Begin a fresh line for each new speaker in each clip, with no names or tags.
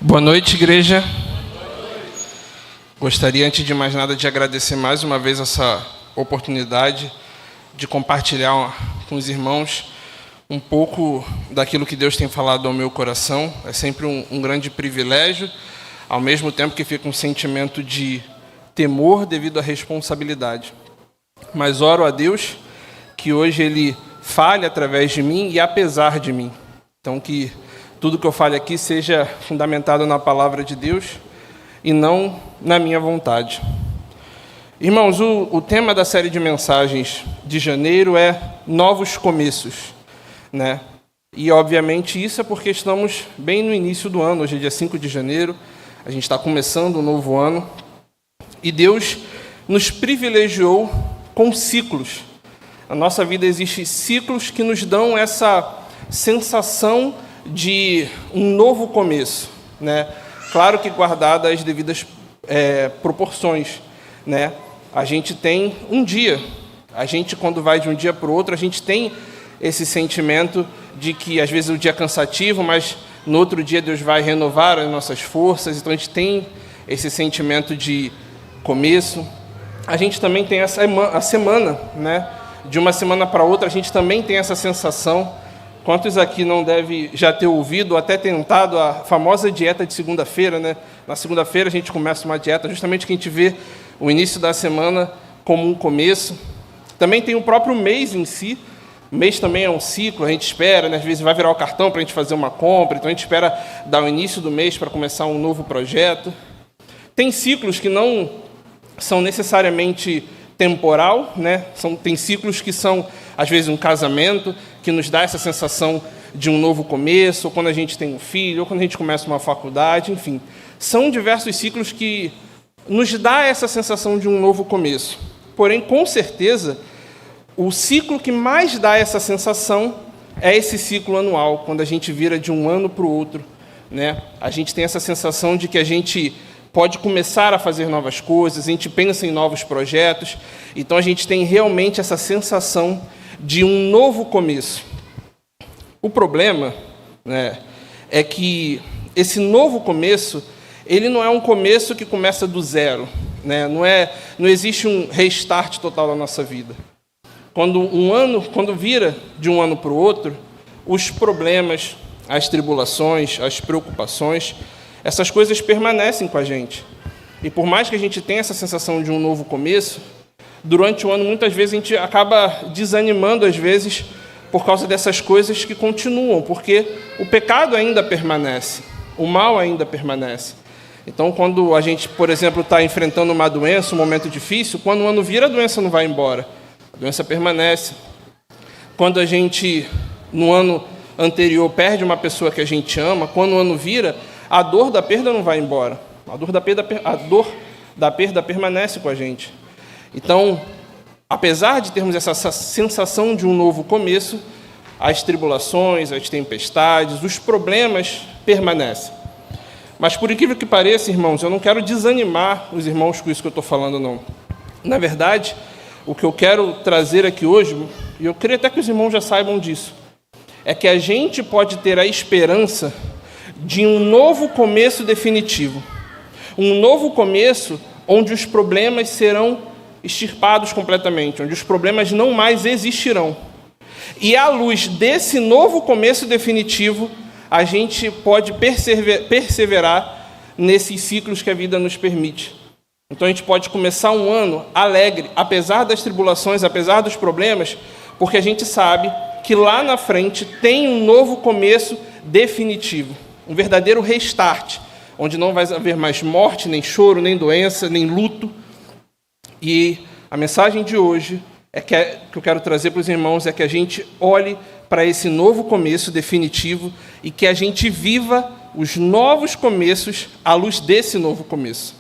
Boa noite, igreja. Gostaria, antes de mais nada, de agradecer mais uma vez essa oportunidade de compartilhar com os irmãos um pouco daquilo que Deus tem falado ao meu coração. É sempre um grande privilégio, ao mesmo tempo que fica um sentimento de temor devido à responsabilidade. Mas oro a Deus que hoje Ele fale através de mim e apesar de mim. Então, que tudo que eu fale aqui seja fundamentado na palavra de Deus e não na minha vontade. Irmãos, o tema da série de mensagens de janeiro é Novos Começos, né? E, obviamente, isso é porque estamos bem no início do ano. Hoje é dia 5 de janeiro, a gente está começando um novo ano. E Deus nos privilegiou com ciclos. Na nossa vida existem ciclos que nos dão essa sensação de um novo começo, né? Claro que guardado as devidas proporções, né? A gente tem um dia, a gente quando vai de um dia para o outro, a gente tem esse sentimento de que às vezes o dia é cansativo, mas no outro dia Deus vai renovar as nossas forças, então a gente tem esse sentimento de começo. A gente também tem a semana, né? De uma semana para outra a gente também tem essa sensação. Quantos aqui não devem já ter ouvido ou até tentado a famosa dieta de segunda-feira, né? Na segunda-feira a gente começa uma dieta, justamente que a gente vê o início da semana como um começo. Também tem o próprio mês em si. O mês também é um ciclo, a gente espera, né? Às vezes vai virar o cartão para a gente fazer uma compra, então a gente espera dar o início do mês para começar um novo projeto. Tem ciclos que não são necessariamente temporal, né? Tem ciclos que são, às vezes, um casamento, que nos dá essa sensação de um novo começo, ou quando a gente tem um filho, ou quando a gente começa uma faculdade, enfim. São diversos ciclos que nos dá essa sensação de um novo começo. Porém, com certeza, o ciclo que mais dá essa sensação é esse ciclo anual, quando a gente vira de um ano para o outro, né? A gente tem essa sensação de que a gente pode começar a fazer novas coisas, a gente pensa em novos projetos, então a gente tem realmente essa sensação de um novo começo. O problema, né, é que esse novo começo, ele não é um começo que começa do zero, né? Não existe um restart total da nossa vida. Quando vira de um ano para o outro, os problemas, as tribulações, as preocupações, essas coisas permanecem com a gente. E por mais que a gente tenha essa sensação de um novo começo, durante o ano, muitas vezes, a gente acaba desanimando, às vezes, por causa dessas coisas que continuam, porque o pecado ainda permanece, o mal ainda permanece. Então, quando a gente, por exemplo, está enfrentando uma doença, um momento difícil, quando o ano vira, a doença não vai embora, a doença permanece. Quando a gente, no ano anterior, perde uma pessoa que a gente ama, quando o ano vira, a dor da perda não vai embora. A dor da perda permanece com a gente. Então, apesar de termos essa sensação de um novo começo, as tribulações, as tempestades, os problemas permanecem. Mas, por incrível que pareça, irmãos, eu não quero desanimar os irmãos com isso que eu estou falando, não. Na verdade, o que eu quero trazer aqui hoje, e eu queria até que os irmãos já saibam disso, é que a gente pode ter a esperança de um novo começo definitivo. Um novo começo onde os problemas serão extirpados completamente, onde os problemas não mais existirão. E à luz desse novo começo definitivo, a gente pode perseverar nesses ciclos que a vida nos permite. Então a gente pode começar um ano alegre, apesar das tribulações, apesar dos problemas, porque a gente sabe que lá na frente tem um novo começo definitivo. Um verdadeiro restart, onde não vai haver mais morte, nem choro, nem doença, nem luto. E a mensagem de hoje que eu quero trazer para os irmãos é que a gente olhe para esse novo começo definitivo e que a gente viva os novos começos à luz desse novo começo.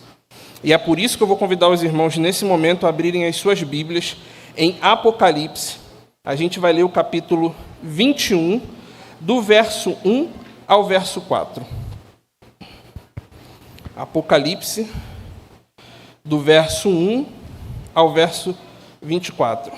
E é por isso que eu vou convidar os irmãos, nesse momento, a abrirem as suas Bíblias em Apocalipse. A gente vai ler o capítulo 21, do verso 1 ao verso 4. Apocalipse, do verso 1 ao verso 24.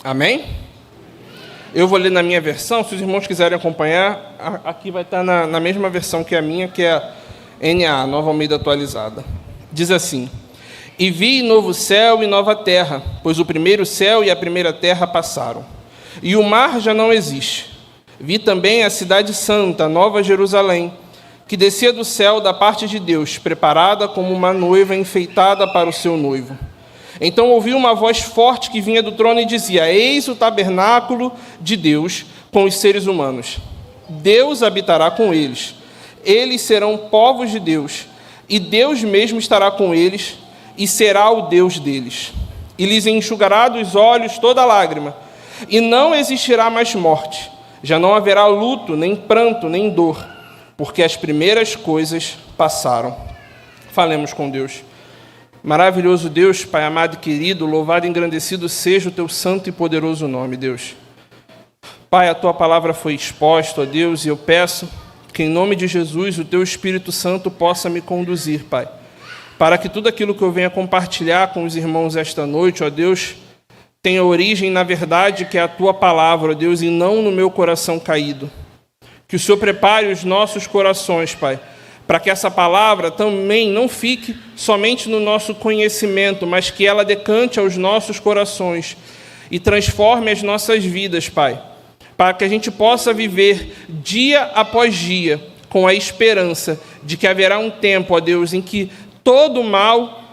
Amém? Eu vou ler na minha versão, se os irmãos quiserem acompanhar, aqui vai estar na mesma versão que a minha, que é a NA, Nova Almeida Atualizada. Diz assim: E vi novo céu e nova terra, pois o primeiro céu e a primeira terra passaram, e o mar já não existe. Vi também a cidade santa, Nova Jerusalém, que descia do céu da parte de Deus, preparada como uma noiva enfeitada para o seu noivo. Então ouvi uma voz forte que vinha do trono e dizia: Eis o tabernáculo de Deus com os seres humanos. Deus habitará com eles. Eles serão povos de Deus, e Deus mesmo estará com eles, e será o Deus deles. E lhes enxugará dos olhos toda lágrima, e não existirá mais morte. Já não haverá luto, nem pranto, nem dor, porque as primeiras coisas passaram. Falemos com Deus. Maravilhoso Deus, Pai amado e querido, louvado e engrandecido seja o teu santo e poderoso nome, Deus. Pai, a tua palavra foi exposta, ó Deus, e eu peço que em nome de Jesus o teu Espírito Santo possa me conduzir, Pai, para que tudo aquilo que eu venha compartilhar com os irmãos esta noite, ó Deus, tenha origem na verdade que é a tua palavra, ó Deus, e não no meu coração caído. Que o Senhor prepare os nossos corações, Pai, para que essa palavra também não fique somente no nosso conhecimento, mas que ela decante aos nossos corações e transforme as nossas vidas, Pai, para que a gente possa viver dia após dia com a esperança de que haverá um tempo, ó Deus, em que todo o mal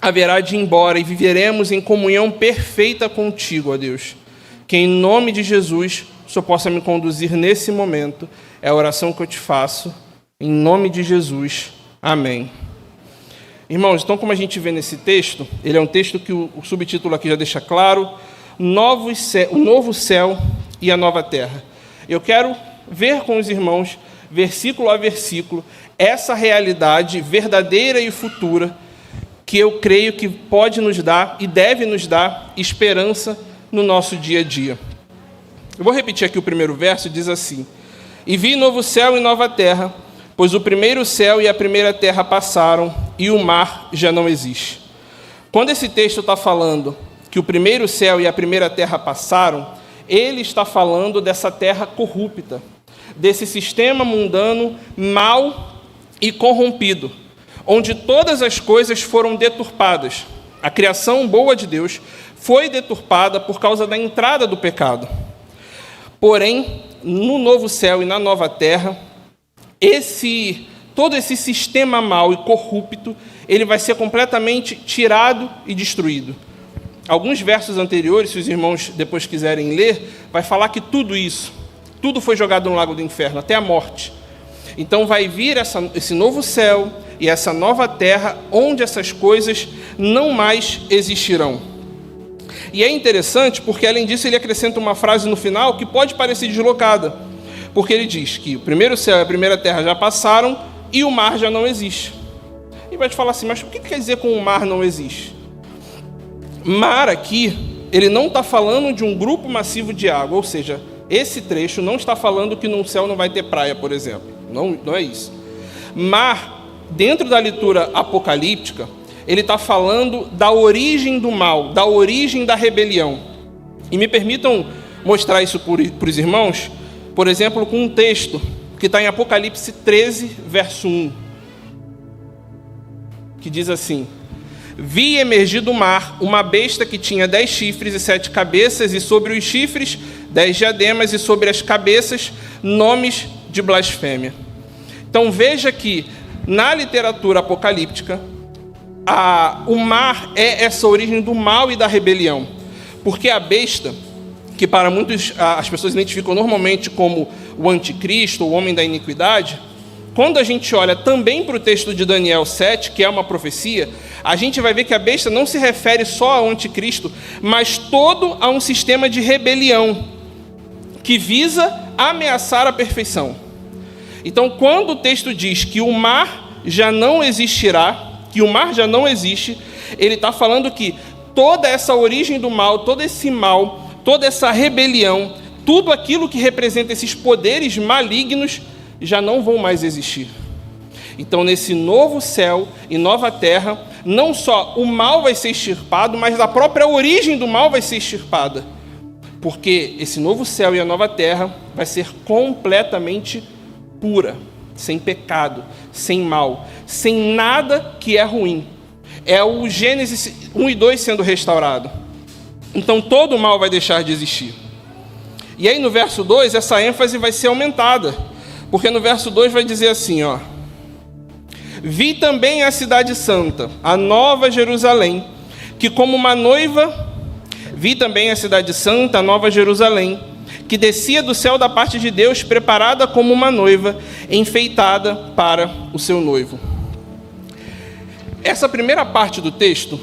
haverá de ir embora e viveremos em comunhão perfeita contigo, ó Deus. Que em nome de Jesus o Senhor possa me conduzir nesse momento. É a oração que eu te faço. Em nome de Jesus. Amém. Irmãos, então como a gente vê nesse texto, ele é um texto que o subtítulo aqui já deixa claro: o novo céu e a nova terra. Eu quero ver com os irmãos, versículo a versículo, essa realidade verdadeira e futura que eu creio que pode nos dar e deve nos dar esperança no nosso dia a dia. Eu vou repetir aqui o primeiro verso, diz assim: E vi novo céu e nova terra, pois o primeiro céu e a primeira terra passaram, e o mar já não existe. Quando esse texto está falando que o primeiro céu e a primeira terra passaram, ele está falando dessa terra corrupta, desse sistema mundano mau e corrompido, onde todas as coisas foram deturpadas. A criação boa de Deus foi deturpada por causa da entrada do pecado. Porém, no novo céu e na nova terra, todo esse sistema mau e corrupto, ele vai ser completamente tirado e destruído. Alguns versos anteriores, se os irmãos depois quiserem ler, vai falar que tudo foi jogado no lago do inferno, até a morte. Então vai vir esse novo céu e essa nova terra, onde essas coisas não mais existirão. E é interessante porque, além disso, ele acrescenta uma frase no final que pode parecer deslocada, porque ele diz que o primeiro céu e a primeira terra já passaram e o mar já não existe. E vai te falar assim: mas o que quer dizer com o mar não existe? Mar aqui, ele não está falando de um grupo massivo de água, ou seja, esse trecho não está falando que no céu não vai ter praia, por exemplo. Não é isso. Mar, dentro da leitura apocalíptica, ele está falando da origem do mal, da origem da rebelião. E me permitam mostrar isso para os irmãos, por exemplo, com um texto que está em Apocalipse 13, verso 1, que diz assim: Vi emergir do mar uma besta que tinha 10 chifres e 7 cabeças, e sobre os chifres 10 diademas, e sobre as cabeças nomes de blasfêmia. Então veja que na literatura apocalíptica, o mar é essa origem do mal e da rebelião, porque a besta, que para muitos as pessoas identificam normalmente como o anticristo, o homem da iniquidade, quando a gente olha também para o texto de Daniel 7, que é uma profecia, a gente vai ver que a besta não se refere só ao anticristo, mas todo a um sistema de rebelião que visa ameaçar a perfeição. Então, quando o texto diz que o mar já não existirá, que o mar já não existe, ele está falando que toda essa origem do mal, todo esse mal, toda essa rebelião, tudo aquilo que representa esses poderes malignos já não vão mais existir. Então, nesse novo céu e nova terra, não só o mal vai ser extirpado, mas a própria origem do mal vai ser extirpada. Porque esse novo céu e a nova terra vai ser completamente pura, sem pecado, sem mal, sem nada que é ruim. É o Gênesis 1 e 2 sendo restaurado. Então todo o mal vai deixar de existir. E aí no verso 2, essa ênfase vai ser aumentada. Porque no verso 2 vai dizer assim, ó: vi também a cidade santa, a nova Jerusalém, que como uma noiva... Vi também a cidade santa, a nova Jerusalém, que descia do céu da parte de Deus, preparada como uma noiva, enfeitada para o seu noivo. Essa primeira parte do texto,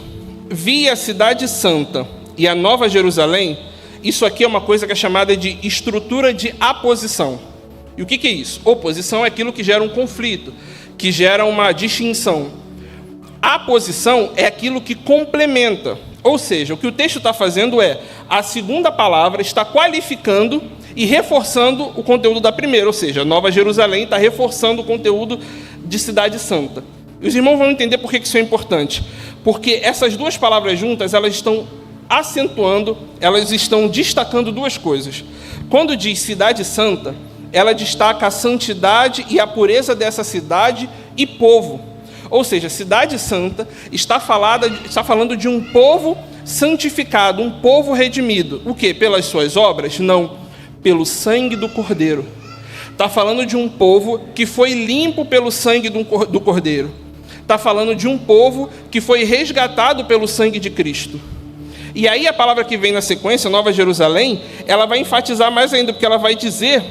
vi a cidade santa e a nova Jerusalém, isso aqui é uma coisa que é chamada de estrutura de aposição. E o que é isso? Oposição é aquilo que gera um conflito, que gera uma distinção. Aposição é aquilo que complementa. Ou seja, o que o texto está fazendo é, a segunda palavra está qualificando e reforçando o conteúdo da primeira, ou seja, a Nova Jerusalém está reforçando o conteúdo de Cidade Santa. E os irmãos vão entender por que isso é importante. Porque essas duas palavras juntas, elas estão acentuando, elas estão destacando duas coisas. Quando diz Cidade Santa, ela destaca a santidade e a pureza dessa cidade e povo. Ou seja, Cidade Santa está falando de um povo santificado, um povo redimido. O quê? Pelas suas obras? Não. Pelo sangue do Cordeiro. Está falando de um povo que foi limpo pelo sangue do Cordeiro. Está falando de um povo que foi resgatado pelo sangue de Cristo. E aí a palavra que vem na sequência, Nova Jerusalém, ela vai enfatizar mais ainda, porque ela vai dizer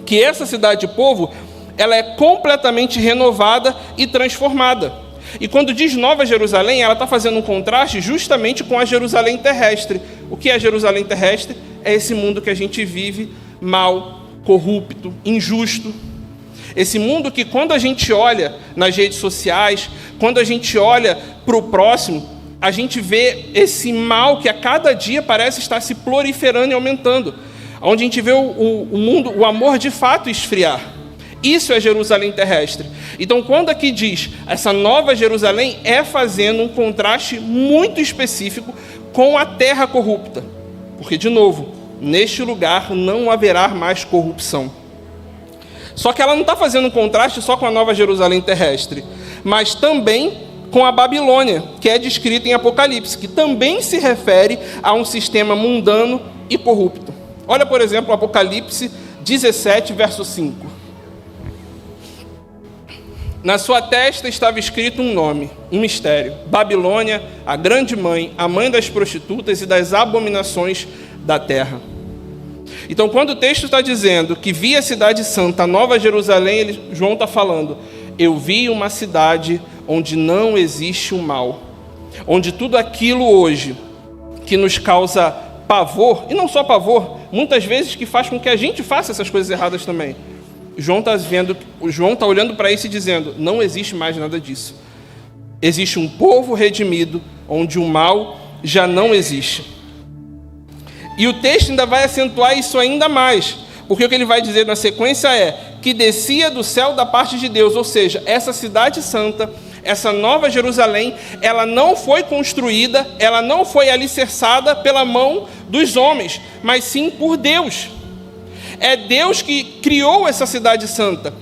que essa cidade e povo... ela é completamente renovada e transformada. E quando diz Nova Jerusalém, ela está fazendo um contraste justamente com a Jerusalém terrestre. O que é Jerusalém terrestre? É esse mundo que a gente vive mal, corrupto, injusto. Esse mundo que quando a gente olha nas redes sociais, quando a gente olha para o próximo, a gente vê esse mal que a cada dia parece estar se proliferando e aumentando. Onde a gente vê o mundo, o amor de fato esfriar. Isso é Jerusalém terrestre. Então, quando aqui diz essa nova Jerusalém, é fazendo um contraste muito específico com a terra corrupta. Porque, de novo, neste lugar não haverá mais corrupção. Só que ela não está fazendo um contraste só com a nova Jerusalém terrestre, mas também com a Babilônia, que é descrita em Apocalipse, que também se refere a um sistema mundano e corrupto. Olha, por exemplo, Apocalipse 17, verso 5. Na sua testa estava escrito um nome, um mistério: Babilônia, a grande mãe, a mãe das prostitutas e das abominações da terra. Então, quando o texto está dizendo que vi a cidade santa, a nova Jerusalém, João está falando: eu vi uma cidade onde não existe o mal, onde tudo aquilo hoje que nos causa pavor, e não só pavor, muitas vezes que faz com que a gente faça essas coisas erradas também. João está olhando para isso e dizendo: não existe mais nada disso. Existe um povo redimido, onde o mal já não existe. E o texto ainda vai acentuar isso ainda mais, porque o que ele vai dizer na sequência é que descia do céu da parte de Deus, ou seja, essa cidade santa, essa nova Jerusalém, ela não foi construída, ela não foi alicerçada pela mão dos homens, mas sim por Deus. É Deus que criou essa cidade santa.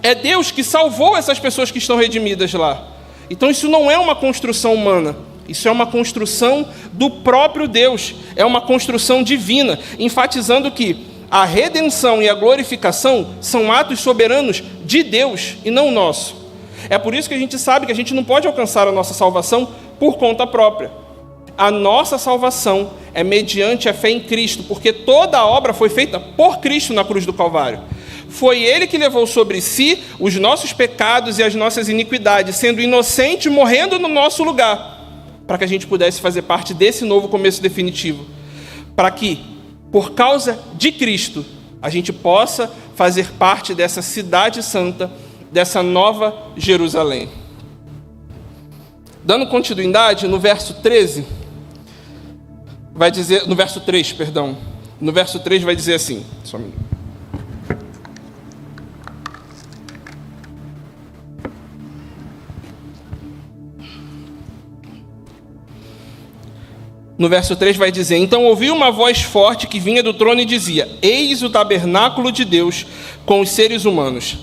É Deus que salvou essas pessoas que estão redimidas lá. Então isso não é uma construção humana. Isso é uma construção do próprio Deus. É uma construção divina, enfatizando que a redenção e a glorificação são atos soberanos de Deus e não nosso. É por isso que a gente sabe que a gente não pode alcançar a nossa salvação por conta própria. A nossa salvação é mediante a fé em Cristo, porque toda a obra foi feita por Cristo na cruz do Calvário. Foi Ele que levou sobre si os nossos pecados e as nossas iniquidades, sendo inocente e morrendo no nosso lugar, para que a gente pudesse fazer parte desse novo começo definitivo. Para que, por causa de Cristo, a gente possa fazer parte dessa cidade santa, dessa nova Jerusalém. Dando continuidade, no verso 13... vai dizer, no verso 3, perdão. No verso 3 vai dizer assim, só um minuto. No verso 3 vai dizer: então ouvi uma voz forte que vinha do trono e dizia: eis o tabernáculo de Deus com os seres humanos.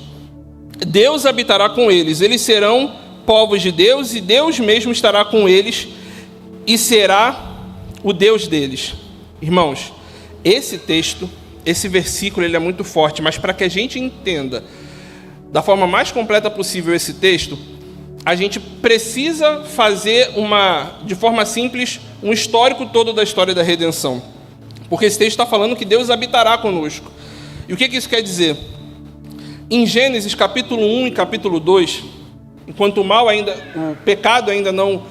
Deus habitará com eles, eles serão povos de Deus, e Deus mesmo estará com eles e será o Deus deles. Irmãos, esse texto, esse versículo, ele é muito forte, mas para que a gente entenda da forma mais completa possível esse texto, a gente precisa fazer de forma simples, um histórico todo da história da redenção. Porque esse texto está falando que Deus habitará conosco. E o que isso quer dizer? Em Gênesis capítulo 1 e capítulo 2, enquanto o pecado ainda não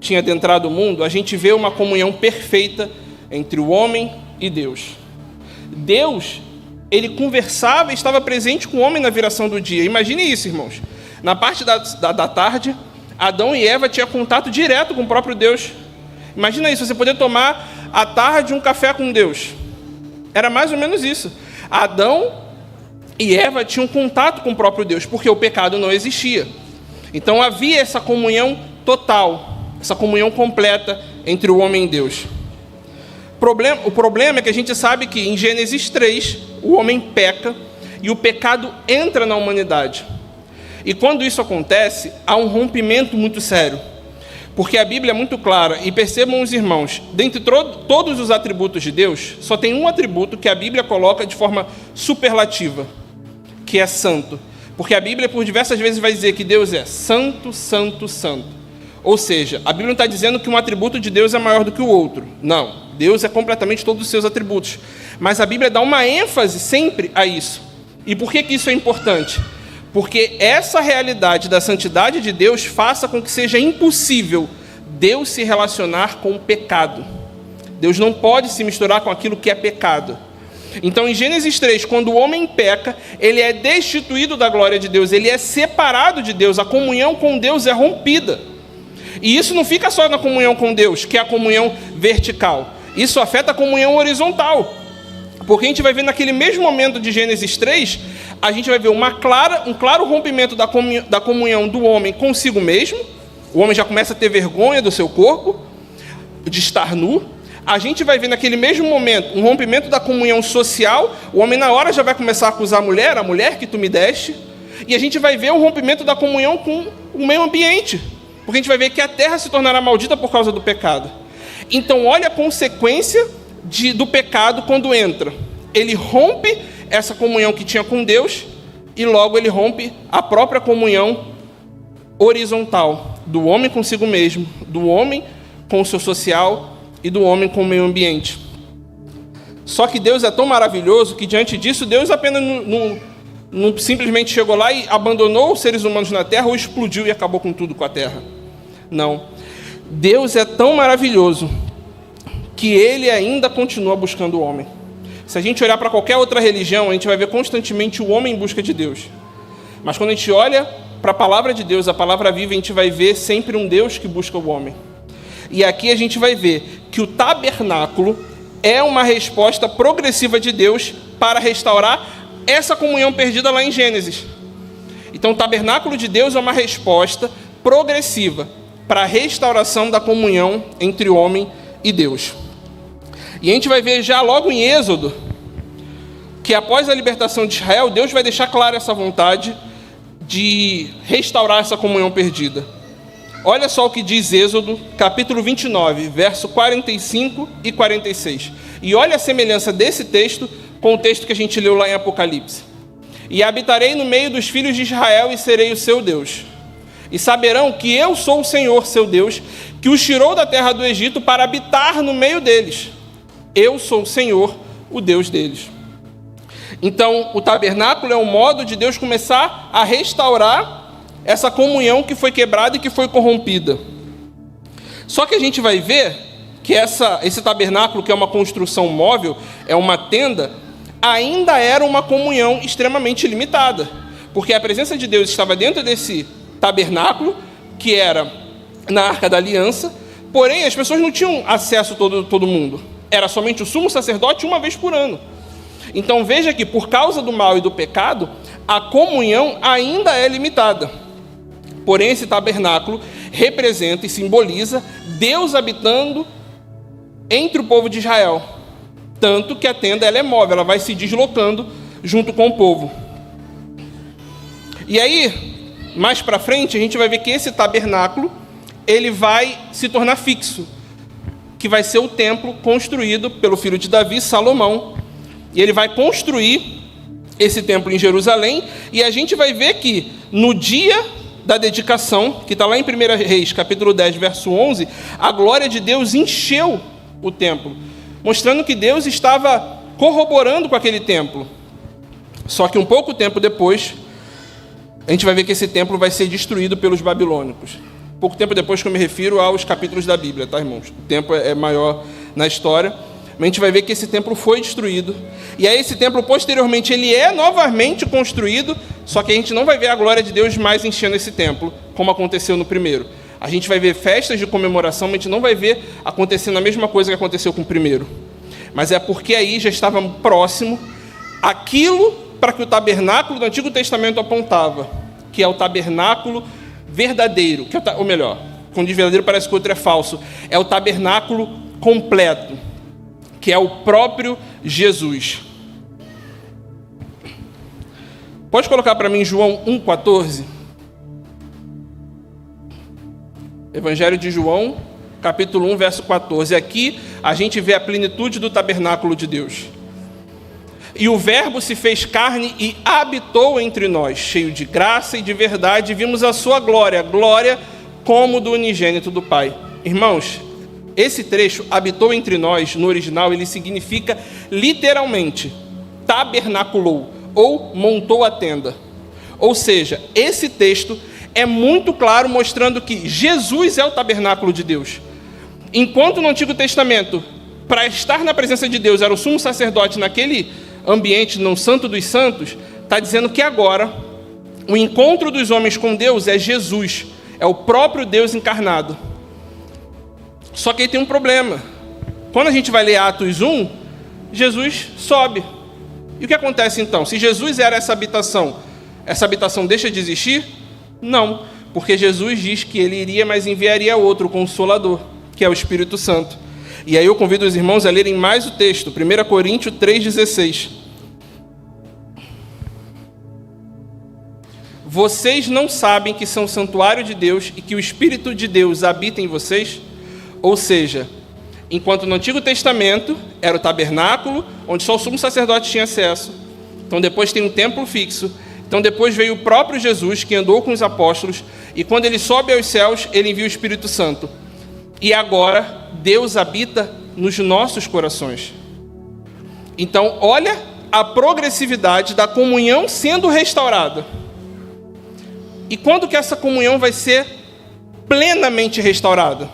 tinha adentrado o mundo, a gente vê uma comunhão perfeita entre o homem e Deus. Deus, ele conversava e estava presente com o homem na viração do dia. Imagine isso, irmãos. Na parte da tarde, Adão e Eva tinham contato direto com o próprio Deus. Imagina isso, você poder tomar à tarde um café com Deus. Era mais ou menos isso. Adão e Eva tinham contato com o próprio Deus, porque o pecado não existia. Então havia essa comunhão total, essa comunhão completa entre o homem e Deus. O problema é que a gente sabe que em Gênesis 3, o homem peca e o pecado entra na humanidade. E quando isso acontece, há um rompimento muito sério. Porque a Bíblia é muito clara, e percebam os irmãos, dentre todos os atributos de Deus, só tem um atributo que a Bíblia coloca de forma superlativa, que é santo. Porque a Bíblia, por diversas vezes, vai dizer que Deus é santo, santo, santo. Ou seja, a Bíblia não está dizendo que um atributo de Deus é maior do que o outro. Não, Deus é completamente todos os seus atributos. Mas a Bíblia dá uma ênfase sempre a isso. E por que isso é importante? Porque essa realidade da santidade de Deus faça com que seja impossível Deus se relacionar com o pecado. Deus não pode se misturar com aquilo que é pecado. Então, em Gênesis 3, quando o homem peca, ele é destituído da glória de Deus, ele é separado de Deus, a comunhão com Deus é rompida. E isso não fica só na comunhão com Deus, que é a comunhão vertical. Isso afeta a comunhão horizontal. Porque a gente vai ver naquele mesmo momento de Gênesis 3, a gente vai ver um claro rompimento da comunhão do homem consigo mesmo. O homem já começa a ter vergonha do seu corpo, de estar nu. A gente vai ver naquele mesmo momento um rompimento da comunhão social. O homem na hora já vai começar a acusar a mulher que tu me deste. E a gente vai ver o rompimento da comunhão com o meio ambiente. Porque a gente vai ver que a terra se tornará maldita por causa do pecado. Então olha a consequência do pecado quando entra. Ele rompe essa comunhão que tinha com Deus e logo ele rompe a própria comunhão horizontal do homem consigo mesmo, do homem com o seu social e do homem com o meio ambiente. Só que Deus é tão maravilhoso que diante disso Deus apenas não simplesmente chegou lá e abandonou os seres humanos na terra ou explodiu e acabou com tudo com a terra. Não. Deus é tão maravilhoso que ele ainda continua buscando o homem. Se a gente olhar para qualquer outra religião, a gente vai ver constantemente o homem em busca de Deus. Mas quando a gente olha para a palavra de Deus, a palavra viva, a gente vai ver sempre um Deus que busca o homem. E aqui a gente vai ver que o tabernáculo é uma resposta progressiva de Deus para restaurar essa comunhão perdida lá em Gênesis. Então o tabernáculo de Deus é uma resposta progressiva para a restauração da comunhão entre o homem e Deus. E a gente vai ver já logo em Êxodo, que após a libertação de Israel, Deus vai deixar clara essa vontade de restaurar essa comunhão perdida. Olha só o que diz Êxodo, capítulo 29, verso 45 e 46. E olha a semelhança desse texto com o texto que a gente leu lá em Apocalipse. E habitarei no meio dos filhos de Israel e serei o seu Deus. E saberão que eu sou o Senhor, seu Deus, que os tirou da terra do Egito para habitar no meio deles. Eu sou o Senhor, o Deus deles. Então, o tabernáculo é um modo de Deus começar a restaurar essa comunhão que foi quebrada e que foi corrompida. Só que a gente vai ver que esse tabernáculo, que é uma construção móvel, é uma tenda, ainda era uma comunhão extremamente limitada. Porque a presença de Deus estava dentro desse tabernáculo, que era na Arca da Aliança, porém as pessoas não tinham acesso a todo mundo. Era somente o sumo sacerdote uma vez por ano. Então veja que por causa do mal e do pecado, a comunhão ainda é limitada. Porém esse tabernáculo representa e simboliza Deus habitando entre o povo de Israel. Tanto que a tenda ela é móvel, ela vai se deslocando junto com o povo. E aí, mais para frente, a gente vai ver que esse tabernáculo ele vai se tornar fixo, que vai ser o templo construído pelo filho de Davi, Salomão. E ele vai construir esse templo em Jerusalém, e a gente vai ver que no dia da dedicação, que está lá em 1 Reis, capítulo 10, verso 11, a glória de Deus encheu o templo, mostrando que Deus estava corroborando com aquele templo. Só que um pouco tempo depois, a gente vai ver que esse templo vai ser destruído pelos babilônicos. Pouco tempo depois que eu me refiro aos capítulos da Bíblia, tá, irmãos? O tempo é maior na história. Mas a gente vai ver que esse templo foi destruído. E aí esse templo, posteriormente, ele é novamente construído, só que a gente não vai ver a glória de Deus mais enchendo esse templo, como aconteceu no primeiro. A gente vai ver festas de comemoração, mas a gente não vai ver acontecendo a mesma coisa que aconteceu com o primeiro. Mas é porque aí já estava próximo aquilo para que o tabernáculo do Antigo Testamento apontava, que é o tabernáculo verdadeiro, ou melhor, quando diz verdadeiro parece que o outro é falso, é o tabernáculo completo, que é o próprio Jesus. Pode colocar para mim João 1,14? Evangelho de João, capítulo 1, verso 14. Aqui a gente vê a plenitude do tabernáculo de Deus. E o Verbo se fez carne e habitou entre nós, cheio de graça e de verdade, e vimos a sua glória, glória como do unigênito do Pai. Irmãos, esse trecho, habitou entre nós, no original, ele significa literalmente, tabernaculou, ou montou a tenda. Ou seja, esse texto é muito claro, mostrando que Jesus é o tabernáculo de Deus. Enquanto no Antigo Testamento, para estar na presença de Deus, era o sumo sacerdote naquele ambiente, no Santo dos Santos, está dizendo que agora, o encontro dos homens com Deus é Jesus, é o próprio Deus encarnado. Só que aí tem um problema. Quando a gente vai ler Atos 1, Jesus sobe. E o que acontece então? Se Jesus era essa habitação deixa de existir? Não, porque Jesus diz que ele iria, mas enviaria outro Consolador, que é o Espírito Santo. E aí eu convido os irmãos a lerem mais o texto, 1 Coríntios 3,16. Vocês não sabem que são santuário de Deus e que o Espírito de Deus habita em vocês? Ou seja, enquanto no Antigo Testamento era o tabernáculo, onde só o sumo sacerdote tinha acesso. Então depois tem um templo fixo. Então depois veio o próprio Jesus, que andou com os apóstolos, e quando ele sobe aos céus, ele envia o Espírito Santo. E agora, Deus habita nos nossos corações. Então, olha a progressividade da comunhão sendo restaurada. E quando que essa comunhão vai ser plenamente restaurada?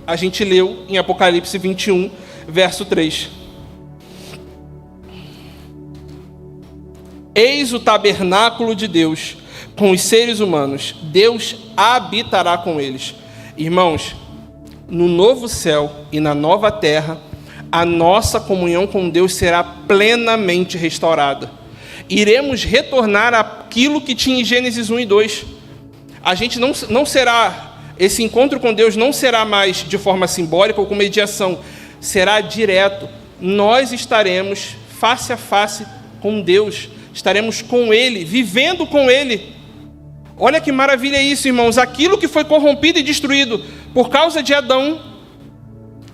A gente leu em Apocalipse 21, verso 3. Eis o tabernáculo de Deus com os seres humanos. Deus habitará com eles. Irmãos, no novo céu e na nova terra, a nossa comunhão com Deus será plenamente restaurada. Iremos retornar àquilo que tinha em Gênesis 1 e 2. A gente não será, esse encontro com Deus não será mais de forma simbólica ou com mediação, será direto. Nós estaremos face a face com Deus, estaremos com Ele, vivendo com Ele. Olha que maravilha isso, irmãos. Aquilo que foi corrompido e destruído por causa de Adão,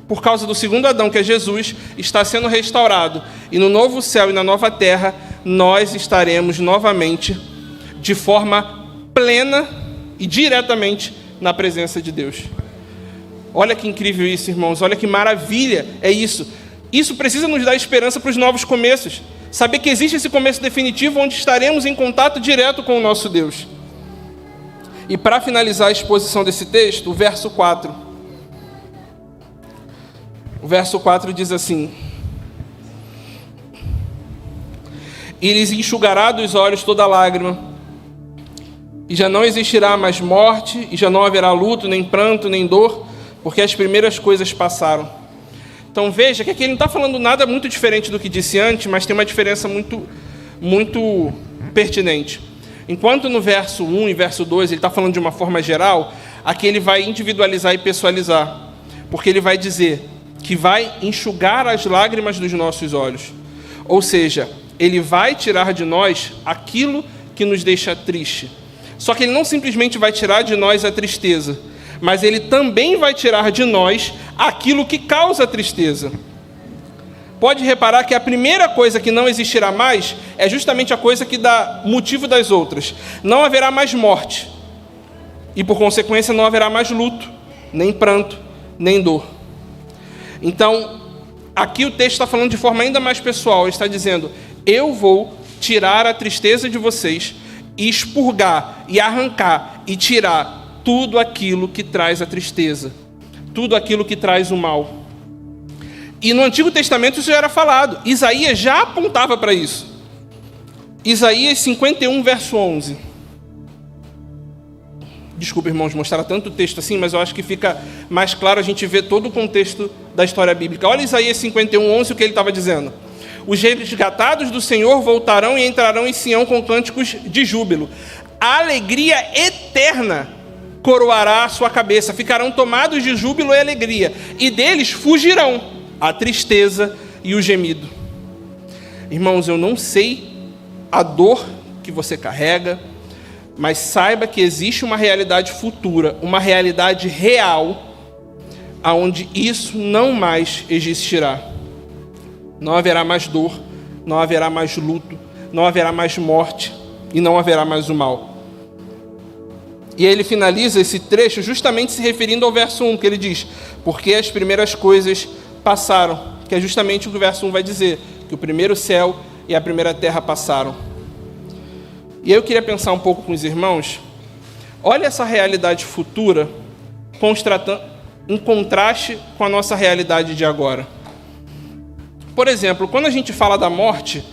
por causa do segundo Adão, que é Jesus, está sendo restaurado. E no novo céu e na nova terra, nós estaremos novamente de forma plena e diretamente na presença de Deus. Olha que incrível isso, irmãos. Olha que maravilha é isso. Isso precisa nos dar esperança para os novos começos. Saber que existe esse começo definitivo onde estaremos em contato direto com o nosso Deus. E para finalizar a exposição desse texto, o verso 4. O verso 4 diz assim: E lhes enxugará dos olhos toda lágrima, e já não existirá mais morte, e já não haverá luto, nem pranto, nem dor, porque as primeiras coisas passaram. Então veja que aqui ele não está falando nada muito diferente do que disse antes, mas tem uma diferença muito pertinente. Enquanto no verso 1 e verso 2 ele está falando de uma forma geral, aqui ele vai individualizar e pessoalizar. Porque ele vai dizer que vai enxugar as lágrimas dos nossos olhos. Ou seja, Ele vai tirar de nós aquilo que nos deixa triste. Só que Ele não simplesmente vai tirar de nós a tristeza, mas Ele também vai tirar de nós aquilo que causa tristeza. Pode reparar que a primeira coisa que não existirá mais é justamente a coisa que dá motivo das outras. Não haverá mais morte. E, por consequência, não haverá mais luto, nem pranto, nem dor. Então, aqui o texto está falando de forma ainda mais pessoal. Ele está dizendo: eu vou tirar a tristeza de vocês e expurgar, e arrancar, e tirar tudo aquilo que traz a tristeza, tudo aquilo que traz o mal. E no Antigo Testamento isso já era falado. Isaías já apontava para isso. Isaías 51, verso 11. Desculpa, irmãos, mostrar tanto texto assim, mas eu acho que fica mais claro a gente ver todo o contexto da história bíblica. Olha Isaías 51, 11, o que ele estava dizendo. Os resgatados do Senhor voltarão e entrarão em Sião com cânticos de júbilo. A alegria eterna coroará a sua cabeça. Ficarão tomados de júbilo e alegria. E deles fugirão a tristeza e o gemido. Irmãos, eu não sei a dor que você carrega, mas saiba que existe uma realidade futura, uma realidade real, onde isso não mais existirá. Não haverá mais dor, não haverá mais luto, não haverá mais morte e não haverá mais o mal. E aí ele finaliza esse trecho justamente se referindo ao verso 1, que ele diz: porque as primeiras coisas passaram, que é justamente o que o verso 1 vai dizer, que o primeiro céu e a primeira terra passaram. E aí eu queria pensar um pouco com os irmãos. Olha essa realidade futura em contraste com a nossa realidade de agora. Por exemplo, quando a gente fala da morte,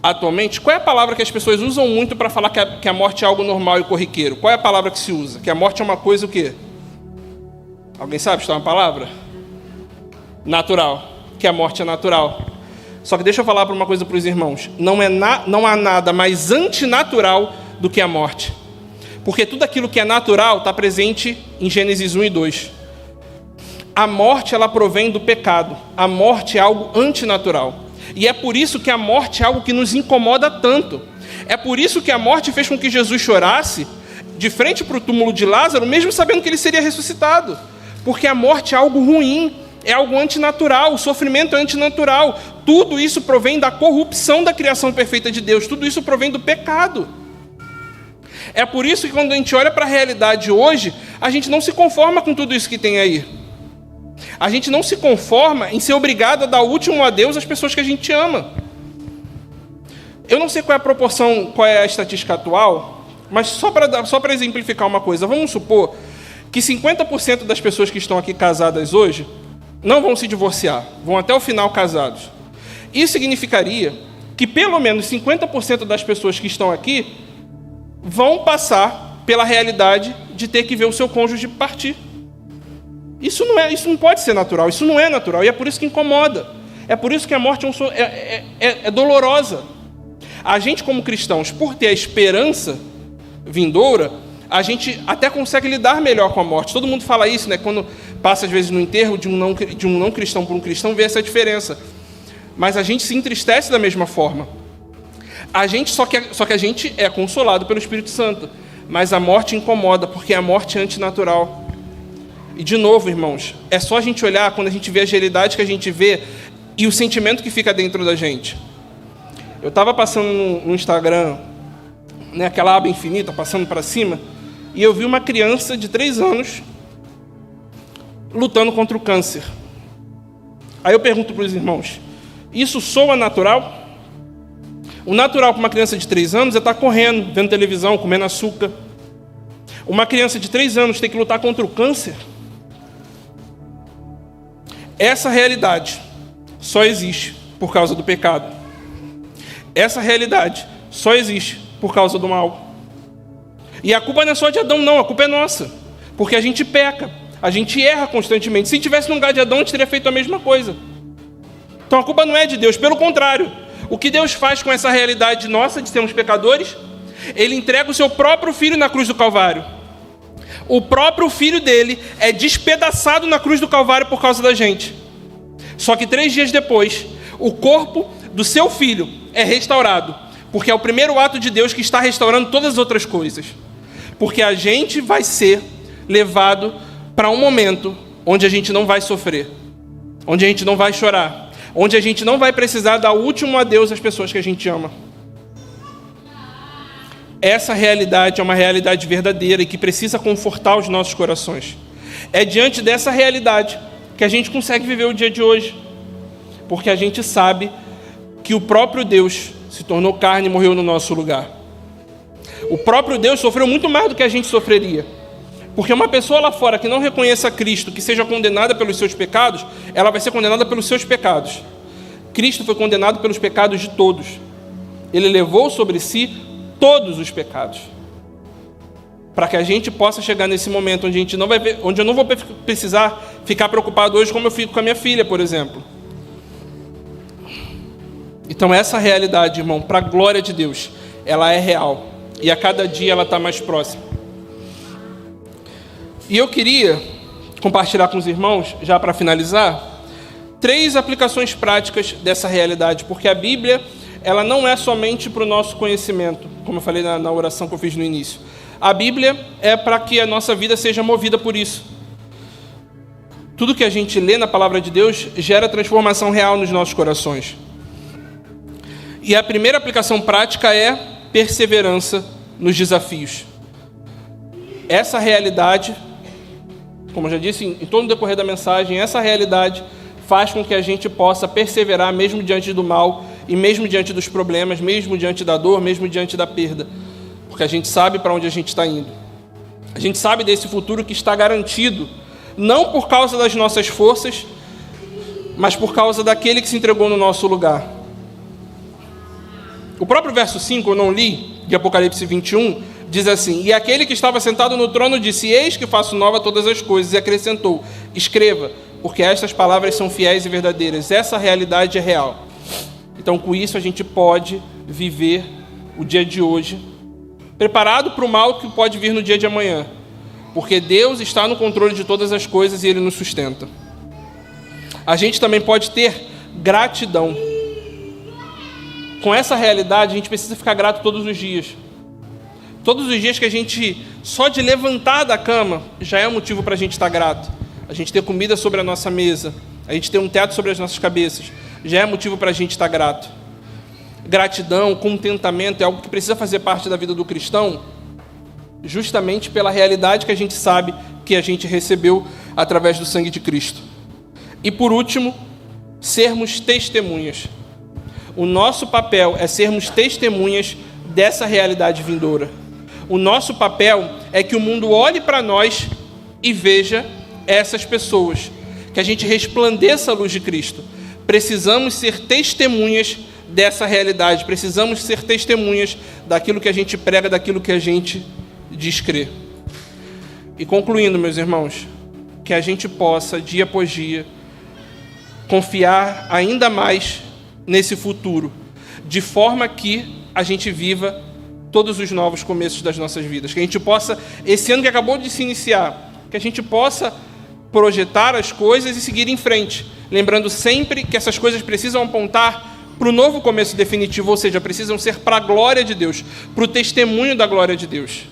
atualmente, qual é a palavra que as pessoas usam muito para falar que a morte é algo normal e corriqueiro? Qual é a palavra que se usa? Que a morte é uma coisa o quê? Alguém sabe se é uma palavra? Natural. Que a morte é natural. Só que deixa eu falar uma coisa para os irmãos. Não há nada mais antinatural do que a morte. Porque tudo aquilo que é natural está presente em Gênesis 1 e 2. A morte, ela provém do pecado. A morte é algo antinatural. E é por isso que a morte é algo que nos incomoda tanto. É por isso que a morte fez com que Jesus chorasse de frente para o túmulo de Lázaro, mesmo sabendo que ele seria ressuscitado. Porque a morte é algo ruim, é algo antinatural, o sofrimento é antinatural. Tudo isso provém da corrupção da criação perfeita de Deus. Tudo isso provém do pecado. É por isso que quando a gente olha para a realidade hoje, a gente não se conforma com tudo isso que tem aí. A gente não se conforma em ser obrigado a dar o último adeus às pessoas que a gente ama. Eu não sei qual é a proporção, qual é a estatística atual, mas só para exemplificar uma coisa, vamos supor que 50% das pessoas que estão aqui casadas hoje não vão se divorciar, vão até o final casados. Isso significaria que pelo menos 50% das pessoas que estão aqui vão passar pela realidade de ter que ver o seu cônjuge partir. Isso não pode ser natural, isso não é natural, e é por isso que incomoda. É por isso que a morte é dolorosa. A gente, como cristãos, por ter a esperança vindoura, a gente até consegue lidar melhor com a morte. Todo mundo fala isso, né? Quando passa, às vezes, no enterro de um não cristão por um cristão, vê essa diferença. Mas a gente se entristece da mesma forma. Só que a gente é consolado pelo Espírito Santo. Mas a morte incomoda, porque a morte é antinatural. E, de novo, irmãos, é só a gente olhar quando a gente vê as realidades que a gente vê e o sentimento que fica dentro da gente. Eu estava passando no Instagram, né, aquela aba infinita, passando para cima, e eu vi uma criança de 3 anos lutando contra o câncer. Aí eu pergunto para os irmãos, isso soa natural? O natural para uma criança de 3 anos é estar correndo, vendo televisão, comendo açúcar. Uma criança de 3 anos tem que lutar contra o câncer? Essa realidade só existe por causa do pecado. Essa realidade só existe por causa do mal. E a culpa não é só de Adão, não. A culpa é nossa. Porque a gente peca. A gente erra constantemente. Se tivesse no lugar de Adão, a gente teria feito a mesma coisa. Então a culpa não é de Deus. Pelo contrário. O que Deus faz com essa realidade nossa de sermos pecadores? Ele entrega o seu próprio Filho na cruz do Calvário. O próprio Filho dele é despedaçado na cruz do Calvário por causa da gente. Só que 3 dias depois, o corpo do seu filho é restaurado, porque é o primeiro ato de Deus que está restaurando todas as outras coisas. Porque a gente vai ser levado para um momento onde a gente não vai sofrer, onde a gente não vai chorar, onde a gente não vai precisar dar o último adeus às pessoas que a gente ama. Essa realidade é uma realidade verdadeira e que precisa confortar os nossos corações. É diante dessa realidade que a gente consegue viver o dia de hoje, porque a gente sabe que o próprio Deus se tornou carne e morreu no nosso lugar. O próprio Deus sofreu muito mais do que a gente sofreria, porque uma pessoa lá fora que não reconheça Cristo, que seja condenada pelos seus pecados, ela vai ser condenada pelos seus pecados. Cristo foi condenado pelos pecados de todos. Ele levou sobre si todos os pecados, para que a gente possa chegar nesse momento onde onde eu não vou precisar ficar preocupado hoje como eu fico com a minha filha, por exemplo. Então essa realidade, irmão, para a glória de Deus, ela é real, e a cada dia ela está mais próxima. E eu queria compartilhar com os irmãos, já para finalizar, 3 aplicações práticas dessa realidade, porque a Bíblia, ela não é somente para o nosso conhecimento, como eu falei na oração que eu fiz no início. A Bíblia é para que a nossa vida seja movida por isso. Tudo que a gente lê na palavra de Deus gera transformação real nos nossos corações. E a primeira aplicação prática é perseverança nos desafios. Essa realidade, como eu já disse em todo o decorrer da mensagem, essa realidade faz com que a gente possa perseverar mesmo diante do mal e mesmo diante dos problemas, mesmo diante da dor, mesmo diante da perda. Porque a gente sabe para onde a gente está indo. A gente sabe desse futuro que está garantido, não por causa das nossas forças, mas por causa daquele que se entregou no nosso lugar. O próprio verso 5, eu não li, de Apocalipse 21, diz assim: E aquele que estava sentado no trono disse: Eis que faço nova todas as coisas, e acrescentou: Escreva, porque estas palavras são fiéis e verdadeiras. Essa realidade é real. Então, com isso, a gente pode viver o dia de hoje, preparado para o mal que pode vir no dia de amanhã, porque Deus está no controle de todas as coisas e Ele nos sustenta. A gente também pode ter gratidão. Com essa realidade, a gente precisa ficar grato todos os dias. Todos os dias que a gente, só de levantar da cama, já é um motivo para a gente estar grato. A gente ter comida sobre a nossa mesa, a gente ter um teto sobre as nossas cabeças, já é motivo para a gente estar grato. Gratidão, contentamento é algo que precisa fazer parte da vida do cristão, justamente pela realidade que a gente sabe que a gente recebeu através do sangue de Cristo. E por último, sermos testemunhas. O nosso papel é sermos testemunhas dessa realidade vindoura. O nosso papel é que o mundo olhe para nós e veja essas pessoas, que a gente resplandeça a luz de Cristo. Precisamos ser testemunhas dessa realidade, precisamos ser testemunhas daquilo que a gente prega, daquilo que a gente diz crer. E concluindo, meus irmãos, que a gente possa, dia após dia, confiar ainda mais nesse futuro, de forma que a gente viva todos os novos começos das nossas vidas, que a gente possa, esse ano que acabou de se iniciar, que a gente possa projetar as coisas e seguir em frente, lembrando sempre que essas coisas precisam apontar para o novo começo definitivo, ou seja, precisam ser para a glória de Deus, para o testemunho da glória de Deus.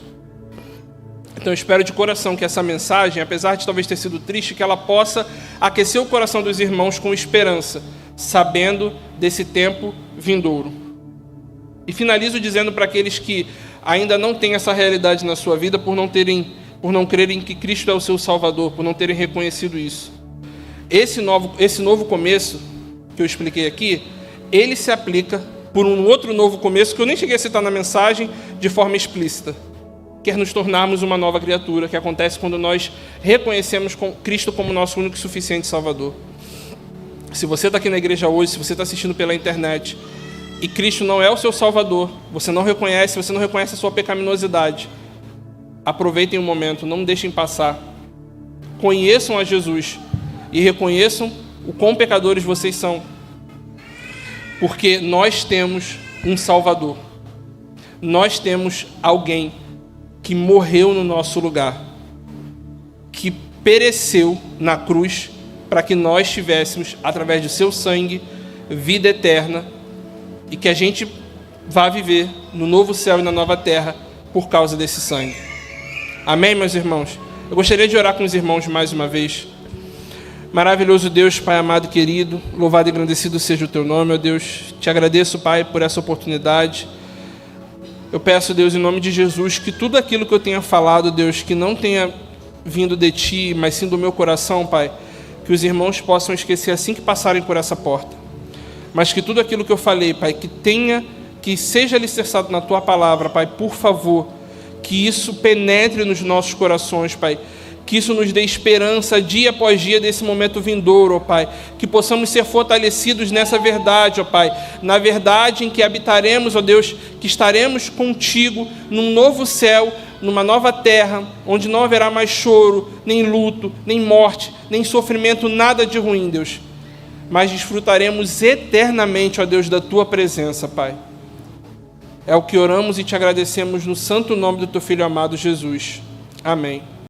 Então eu espero de coração que essa mensagem, apesar de talvez ter sido triste, que ela possa aquecer o coração dos irmãos com esperança, sabendo desse tempo vindouro. E finalizo dizendo para aqueles que ainda não têm essa realidade na sua vida, por não crerem que Cristo é o seu Salvador, por não terem reconhecido isso. Esse novo começo que eu expliquei aqui, ele se aplica por um outro novo começo que eu nem cheguei a citar na mensagem de forma explícita. Quer nos tornarmos uma nova criatura, que acontece quando nós reconhecemos Cristo como nosso único e suficiente Salvador. Se você está aqui na igreja hoje, se você está assistindo pela internet, e Cristo não é o seu Salvador, você não reconhece a sua pecaminosidade, aproveitem o momento, não deixem passar. Conheçam a Jesus e reconheçam o quão pecadores vocês são, porque nós temos um Salvador. Nós temos alguém que morreu no nosso lugar, que pereceu na cruz para que nós tivéssemos, através do seu sangue, vida eterna e que a gente vá viver no novo céu e na nova terra por causa desse sangue. Amém, meus irmãos? Eu gostaria de orar com os irmãos mais uma vez. Maravilhoso Deus, Pai amado e querido, louvado e engrandecido seja o Teu nome, ó Deus. Te agradeço, Pai, por essa oportunidade. Eu peço, Deus, em nome de Jesus, que tudo aquilo que eu tenha falado, Deus, que não tenha vindo de Ti, mas sim do meu coração, Pai, que os irmãos possam esquecer assim que passarem por essa porta. Mas que tudo aquilo que eu falei, Pai, que seja alicerçado na Tua palavra, Pai, por favor, que isso penetre nos nossos corações, Pai, que isso nos dê esperança dia após dia desse momento vindouro, ó Pai, que possamos ser fortalecidos nessa verdade, ó Pai, na verdade em que habitaremos, ó Deus, que estaremos contigo num novo céu, numa nova terra, onde não haverá mais choro, nem luto, nem morte, nem sofrimento, nada de ruim, Deus, mas desfrutaremos eternamente, ó Deus, da Tua presença, Pai. É o que oramos e te agradecemos no santo nome do Teu Filho amado Jesus. Amém.